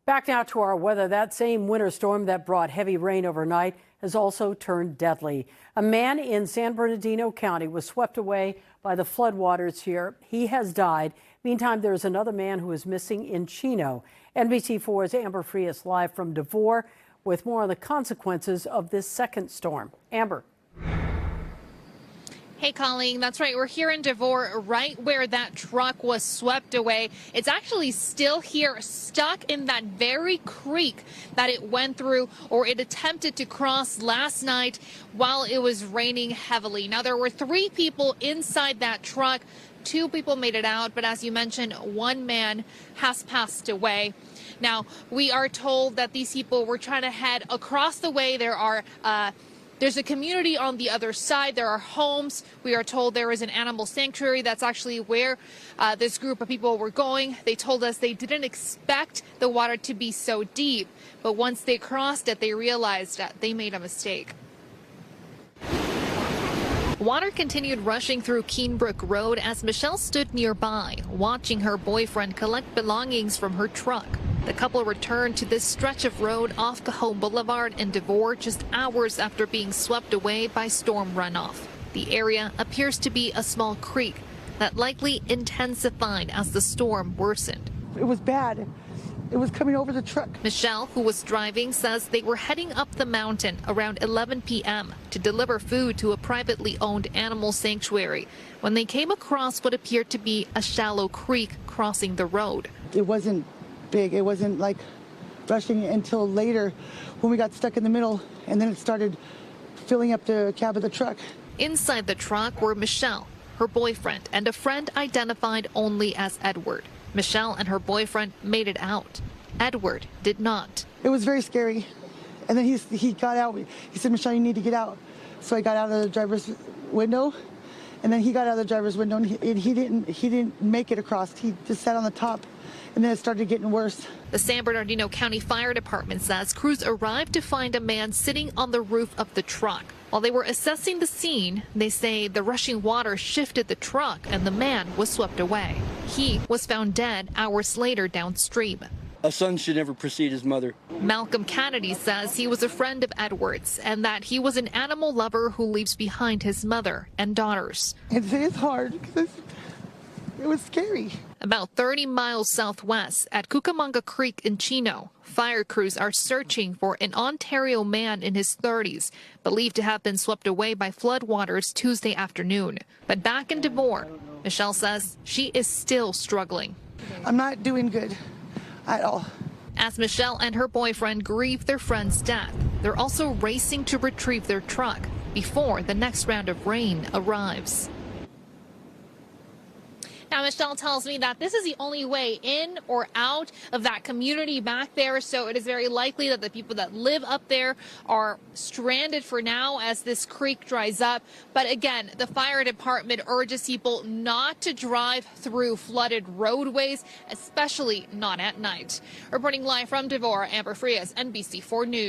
Back now to our weather. That same winter storm that brought heavy rain overnight has also turned deadly. A man in San Bernardino County was swept away by the floodwaters here. He has died. Meantime, there's another man who is missing in Chino. NBC4's Amber Frias live from Devore with more on the consequences of this second storm. Amber. Hey, Colleen, that's right. We're here in Devore, right where that truck was swept away. It's actually still here, stuck in that very creek that it went through, or it attempted to cross last night while it was raining heavily. Now, there were 3 people inside that truck. 2 people made it out, but as you mentioned, 1 man has passed away. Now, we are told that these people were trying to head across the way. There's a community on the other side. There are homes. We are told there is an animal sanctuary. That's actually where this group of people were going. They told us they didn't expect the water to be so deep, but once they crossed it, they realized that they made a mistake. Water continued rushing through Keenbrook Road as Michelle stood nearby, watching her boyfriend collect belongings from her truck. The couple returned to this stretch of road off Cajon Boulevard in Devore just hours after being swept away by storm runoff. The area appears to be a small creek that likely intensified as the storm worsened. It was bad. It was coming over the truck. Michelle, who was driving, says they were heading up the mountain around 11 p.m. to deliver food to a privately owned animal sanctuary when they came across what appeared to be a shallow creek crossing the road. It wasn't big. It wasn't like rushing until later when we got stuck in the middle, and then it started filling up the cab of the truck. Inside the truck were Michelle, her boyfriend, and a friend identified only as Edward. Michelle and her boyfriend made it out. Edward did not. It was very scary. And then he got out. He said, "Michelle, you need to get out." So I got out of the driver's window, and then he got out of the driver's window, and he didn't make it across. He just sat on the top, and then it started getting worse. The San Bernardino County Fire Department says crews arrived to find a man sitting on the roof of the truck. While they were assessing the scene, they say the rushing water shifted the truck and the man was swept away. He was found dead hours later downstream. A son should never precede his mother. Malcolm Kennedy says he was a friend of Edward's and that he was an animal lover who leaves behind his mother and daughters. It's hard because it was scary. About 30 miles southwest at Cucamonga Creek in Chino, fire crews are searching for an Ontario man in his 30s, believed to have been swept away by floodwaters Tuesday afternoon. But back in Devore, Michelle says she is still struggling. I'm not doing good at all. As Michelle and her boyfriend grieve their friend's death, they're also racing to retrieve their truck before the next round of rain arrives. Now, Michelle tells me that this is the only way in or out of that community back there, so it is very likely that the people that live up there are stranded for now as this creek dries up. But again, the fire department urges people not to drive through flooded roadways, especially not at night. Reporting live from Devore, Amber Frias, NBC4 News.